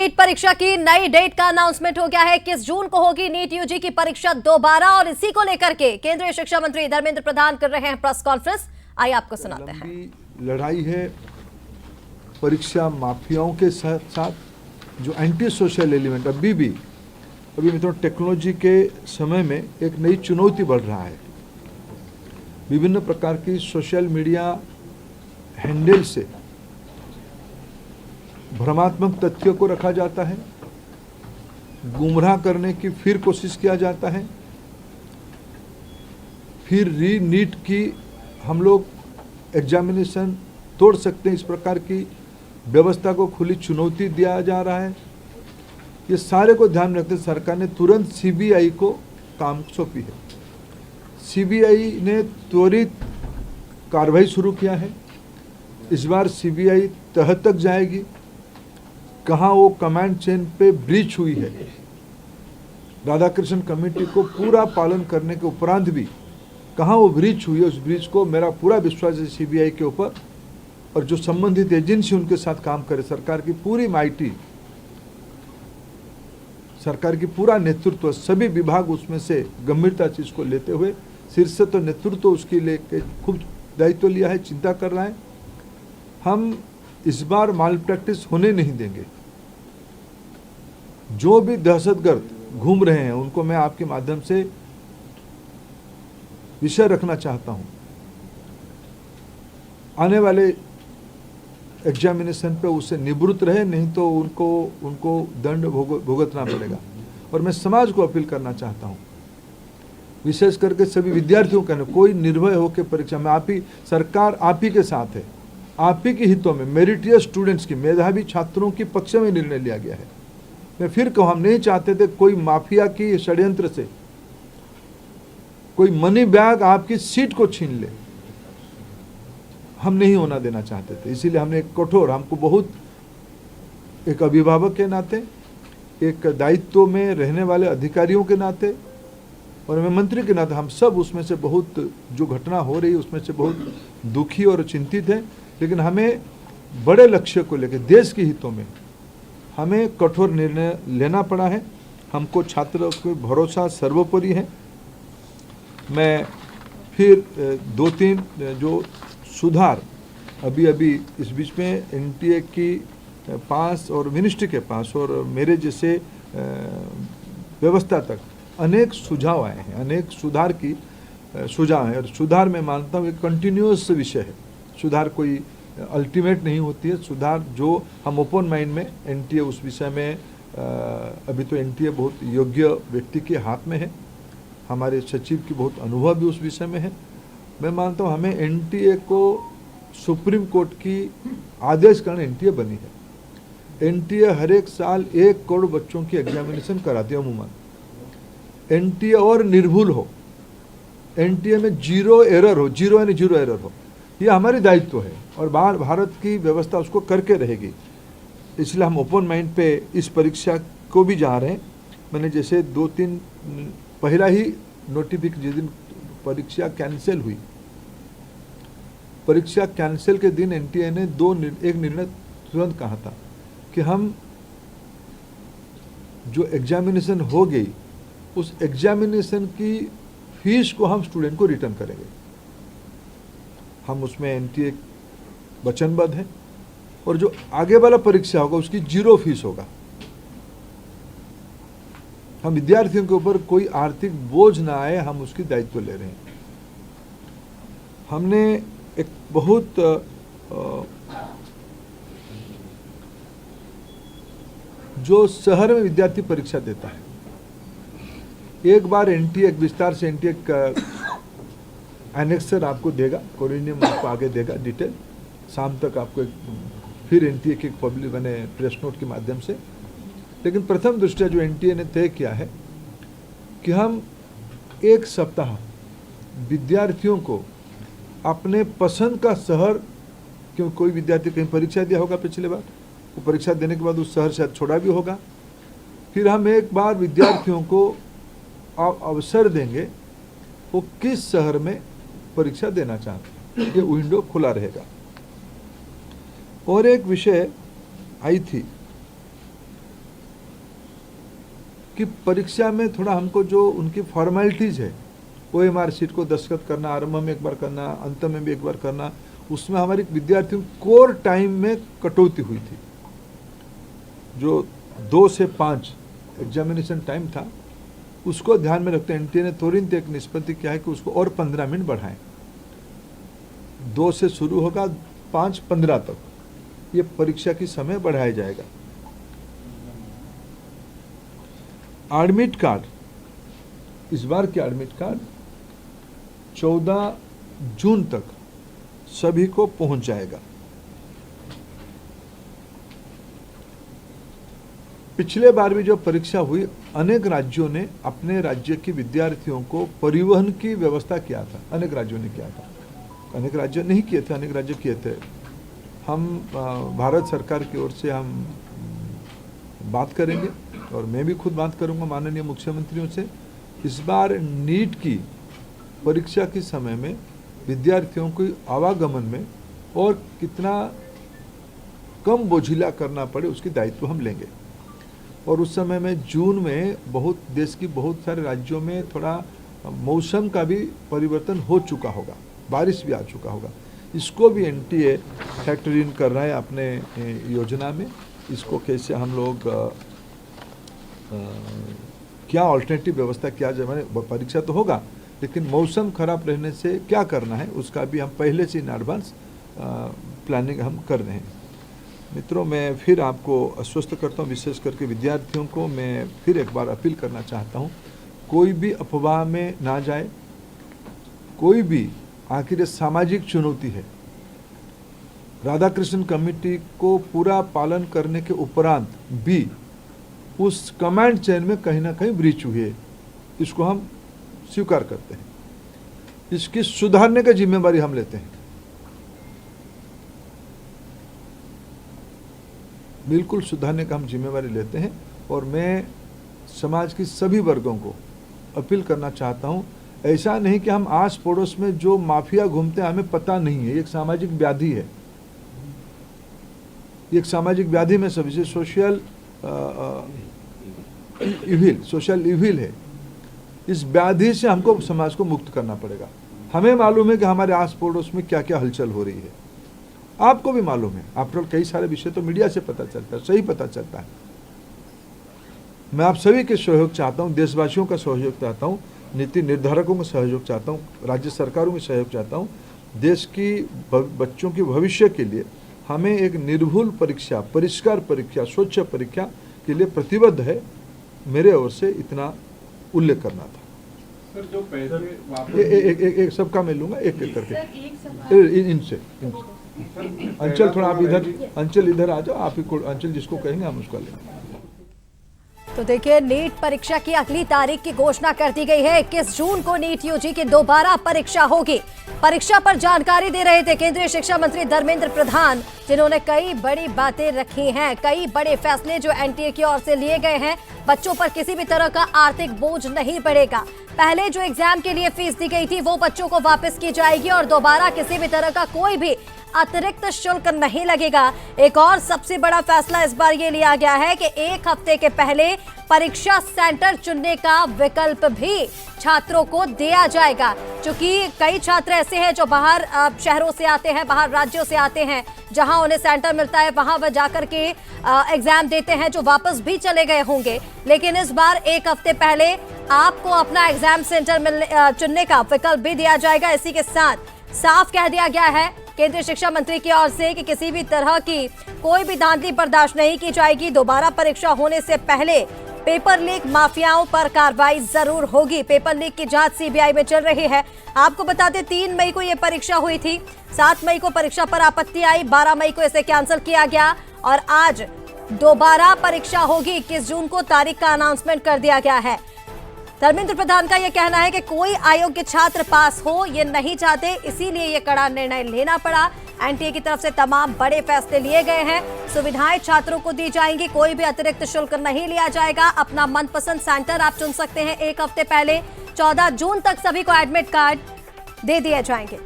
NEET परीक्षा की नई डेट का अनाउंसमेंट हो गया है। 21 जून को होगी नीट यूजी की परीक्षा दोबारा, और इसी को लेकर के केंद्रीय शिक्षा मंत्री धर्मेंद्र प्रधान कर रहे हैं प्रेस कॉन्फ्रेंस। आइए आपको सुनाते हैं। लंबी लड़ाई है परीक्षा माफियाओं के साथ, जो एंटी सोशल एलिमेंट अभी मित्रों टेक्नोलॉजी के समय में एक नई चुनौती बढ़ रहा है। विभिन्न प्रकार की सोशल मीडिया हैंडल से भ्रमात्मक तथ्यों को रखा जाता है, गुमराह करने की फिर कोशिश किया जाता है, फिर नीट की हम लोग एग्जामिनेशन तोड़ सकते हैं, इस प्रकार की व्यवस्था को खुली चुनौती दिया जा रहा है। ये सारे को ध्यान रखते सरकार ने तुरंत सीबीआई को काम सौंपी है। सीबीआई ने त्वरित कार्रवाई शुरू किया है। इस बार सीबीआई तह तक जाएगी, कहाँ वो कमांड चेन पे ब्रीच हुई है, राधाकृष्णन कमेटी को पूरा पालन करने के उपरांत भी कहाँ वो ब्रीच हुई है, उस ब्रीच को मेरा पूरा विश्वास है सीबीआई के ऊपर, और जो संबंधित एजेंसी उनके साथ काम करे, सरकार की पूरी माइटी, सरकार की पूरा नेतृत्व, सभी विभाग उसमें से गंभीरता चीज को लेते हुए, शीर्ष तो नेतृत्व उसके लेके खूब दायित्व लिया है, चिंता कर रहा है। हम इस बार माल प्रैक्टिस होने नहीं देंगे। जो भी दहशतगर्द घूम रहे हैं उनको मैं आपके माध्यम से विषय रखना चाहता हूं। आने वाले एग्जामिनेशन पे उससे निवृत्त रहे, नहीं तो उनको दंड भुगतना पड़ेगा। और मैं समाज को अपील करना चाहता हूं, विशेष करके सभी विद्यार्थियों का, कोई निर्भय होकर परीक्षा में, सरकार आप ही के साथ है, आप ही के हितों में मेरिटियस स्टूडेंट्स की, मेधावी छात्रों की पक्ष में निर्णय लिया गया है। मैं फिर कहूं, हम नहीं चाहते थे कोई माफिया की षड्यंत्र से कोई मनी बैग आपकी सीट को छीन ले, हम नहीं होना देना चाहते थे। इसीलिए हमने एक कठोर, हमको बहुत एक अभिभावक के नाते, एक दायित्व में रहने वाले अधिकारियों के नाते, और मैं मंत्री के नाते, हम सब उसमें से बहुत, जो घटना हो रही है उसमें से बहुत दुखी और चिंतित है। लेकिन हमें बड़े लक्ष्य को लेकर, देश के हितों में हमें कठोर निर्णय लेना पड़ा है। हमको छात्रों को भरोसा सर्वोपरि है। मैं फिर 2-3 जो सुधार अभी इस बीच में एनटीए की पास और मिनिस्ट्री के पास और मेरे जैसे व्यवस्था तक अनेक सुझाव आए हैं, अनेक सुधार की सुझाव है। और सुधार मैं मानता हूँ एक कंटिन्यूअस विषय है। सुधार कोई अल्टीमेट नहीं होती है। सुधार जो हम ओपन माइंड में, एनटीए उस विषय में अभी तो एनटीए बहुत योग्य व्यक्ति के हाथ में है, हमारे सचिव की बहुत अनुभव भी उस विषय में है। मैं मानता हूँ हमें एनटीए को सुप्रीम कोर्ट की आदेश कारण एनटीए बनी है। एनटीए हर एक साल 1 करोड़ बच्चों की एग्जामिनेशन कराती है अमूमन। एनटीए और निर्भुल हो, एनटीए में जीरो एरर हो, जीरो एरर हो, ये हमारी दायित्व है और भारत की व्यवस्था उसको करके रहेगी। इसलिए हम ओपन माइंड पे इस परीक्षा को भी जा रहे हैं। मैंने जैसे 2-3 पहला ही नोटिफिकेशन, जिस दिन परीक्षा कैंसिल हुई, परीक्षा कैंसिल के दिन एनटीए ने एक निर्णय तुरंत कहा था कि हम जो एग्जामिनेशन हो गई, उस एग्जामिनेशन की फीस को हम स्टूडेंट को रिटर्न करेंगे। हम उसमें एनटीए वचनबद्ध है, और जो आगे वाला परीक्षा होगा उसकी 0 फीस होगा। हम विद्यार्थियों के ऊपर कोई आर्थिक बोझ ना आए, हम उसकी दायित्व ले रहे हैं। हमने एक बहुत जो शहर में विद्यार्थी परीक्षा देता है, एक बार एनटीए एक विस्तार से एनटीए एनेक्सर आपको देगा, कोरिनियम आपको आगे देगा डिटेल, शाम तक आपको फिर एनटीए की पब्लिक बने प्रेस नोट के माध्यम से। लेकिन प्रथम दृष्टया जो एनटीए ने तय किया है कि हम 1 सप्ताह विद्यार्थियों को अपने पसंद का शहर, क्योंकि कोई विद्यार्थी कहीं परीक्षा दिया होगा पिछले बार, वो परीक्षा देने के बाद उस शहर शायद छोड़ा भी होगा, फिर हम एक बार विद्यार्थियों को अवसर देंगे वो किस शहर में परीक्षा देना चाहते हैं, ये विंडो खुला रहेगा। और एक विषय आई थी कि परीक्षा में थोड़ा हमको जो उनकी फॉर्मेलिटीज़ है, OMR शीट को दस्तखत करना, आरंभ में एक बार करना, अंत में भी एक बार करना, उसमें हमारे विद्यार्थियों कोर टाइम में कटौती हुई थी। जो 2 से 5 एग्जामिनेशन टाइम था, उसको ध्यान में रखते NTA ने तुरंत एक निष्पत्ति किया है कि उसको और 15 मिनट बढ़ाएं। 2 से शुरू होगा, 5:15 तक ये परीक्षा की समय बढ़ाया जाएगा। एडमिट कार्ड, इस बार के एडमिट कार्ड 14 जून तक सभी को पहुंच जाएगा। पिछले बार भी जो परीक्षा हुई, अनेक राज्यों ने अपने राज्य के विद्यार्थियों को परिवहन की व्यवस्था किया था। अनेक राज्यों ने किया था, अनेक राज्य नहीं किए थे, अनेक राज्य किए थे। हम भारत सरकार की ओर से हम बात करेंगे और मैं भी खुद बात करूंगा माननीय मुख्यमंत्रियों से। इस बार नीट की परीक्षा के समय में विद्यार्थियों को आवागमन में और कितना कम बोझिला करना पड़े, उसकी दायित्व हम लेंगे। और उस समय में जून में देश की बहुत सारे राज्यों में थोड़ा मौसम का भी परिवर्तन हो चुका होगा, बारिश भी आ चुका होगा। इसको भी NTA फैक्टर इन कर रहा है अपने योजना में। इसको कैसे हम लोग क्या ऑल्टरनेटिव व्यवस्था किया जाए, मैंने परीक्षा तो होगा लेकिन मौसम खराब रहने से क्या करना है उसका भी हम पहले से इन एडवांस प्लानिंग हम कर रहे हैं। मित्रों, मैं फिर आपको आश्वस्त करता हूँ, विशेष करके विद्यार्थियों को मैं फिर एक बार अपील करना चाहता हूँ, कोई भी अफवाह में ना जाए। कोई भी, आखिर सामाजिक चुनौती है। राधाकृष्णन कमेटी को पूरा पालन करने के उपरांत भी उस कमांड चेन में कहीं ना कहीं ब्रीच हुई है, इसको हम स्वीकार करते हैं। इसकी सुधारने की जिम्मेदारी हम लेते हैं, बिल्कुल सुधारने का हम जिम्मेदारी लेते हैं। और मैं समाज की सभी वर्गों को अपील करना चाहता हूं, ऐसा नहीं कि हम आस पड़ोस में जो माफिया घूमते हैं हमें पता नहीं है। ये एक सामाजिक व्याधि है, एक सामाजिक व्याधि में सभी सोशल इविल है। इस व्याधि से हमको समाज को मुक्त करना पड़ेगा। हमें मालूम है कि हमारे आस पड़ोस में क्या क्या हलचल हो रही है, आपको भी मालूम है। आफ्टर कई सारे विषय तो मीडिया से पता चलता है, सही पता चलता है। मैं आप सभी के सहयोग चाहता हूं, देशवासियों का सहयोग चाहता हूं, नीति निर्धारकों का सहयोग चाहता हूं, राज्य सरकारों का सहयोग चाहता हूं। देश की बच्चों के भविष्य के लिए हमें एक निर्भुल परीक्षा, परिष्कार परीक्षा, स्वच्छ परीक्षा के लिए प्रतिबद्ध है। मेरे ओर से इतना उल्लेख करना था। सर, जो पैसे वापस एक सबका मैं लूंगा, एक एक करके इनसे अंचल, थोड़ा आप इधर आ जाओ। आप ही को अंचल जिसको कहेंगे हम उसका लेंगे। तो देखिए, नीट परीक्षा की अगली तारीख की घोषणा कर दी गई है। 21 जून को नीट यूजी की दोबारा परीक्षा होगी। परीक्षा पर जानकारी दे रहे थे केंद्रीय शिक्षा मंत्री धर्मेंद्र प्रधान, जिन्होंने कई बड़ी बातें रखी हैं, कई बड़े फैसले जो NTA की ओर से लिए गए हैं। बच्चों पर किसी भी तरह का आर्थिक बोझ नहीं पड़ेगा। पहले जो एग्जाम के लिए फीस दी गई थी वो बच्चों को वापस की जाएगी और दोबारा किसी भी तरह का कोई भी अतिरिक्त शुल्क नहीं लगेगा। एक और सबसे बड़ा फैसला इस बार ये लिया गया है कि 1 हफ्ते के पहले परीक्षा सेंटर चुनने का विकल्प भी छात्रों को दिया जाएगा, क्योंकि कई छात्र ऐसे हैं जो बाहर शहरों से आते हैं, बाहर राज्यों से आते हैं, जहां उन्हें सेंटर मिलता है वहां वह जाकर के एग्जाम देते हैं, जो वापस भी चले गए होंगे। लेकिन इस बार 1 हफ्ते पहले आपको अपना एग्जाम सेंटर चुनने का विकल्प भी दिया जाएगा। इसी के साथ साफ कह दिया गया है केंद्रीय शिक्षा मंत्री की ओर से कि किसी भी तरह की कोई भी धांधली बर्दाश्त नहीं की जाएगी। दोबारा परीक्षा होने से पहले पेपर लीक माफियाओं पर कार्रवाई जरूर होगी। पेपर लीक की जांच CBI में चल रही है। आपको बता दें, 3 मई को यह परीक्षा हुई थी, 7 मई को परीक्षा पर आपत्ति आई, 12 मई को इसे कैंसिल किया गया और आज दोबारा परीक्षा होगी। 21 जून को तारीख का अनाउंसमेंट कर दिया गया है। धर्मेंद्र प्रधान का यह कहना है कि कोई अयोग्य छात्र पास हो ये नहीं चाहते, इसीलिए ये कड़ा निर्णय लेना पड़ा। NTA की तरफ से तमाम बड़े फैसले लिए गए हैं। सुविधाएं छात्रों को दी जाएंगी, कोई भी अतिरिक्त शुल्क नहीं लिया जाएगा। अपना मनपसंद सेंटर आप चुन सकते हैं 1 हफ्ते पहले। 14 जून तक सभी को एडमिट कार्ड दे दिए जाएंगे।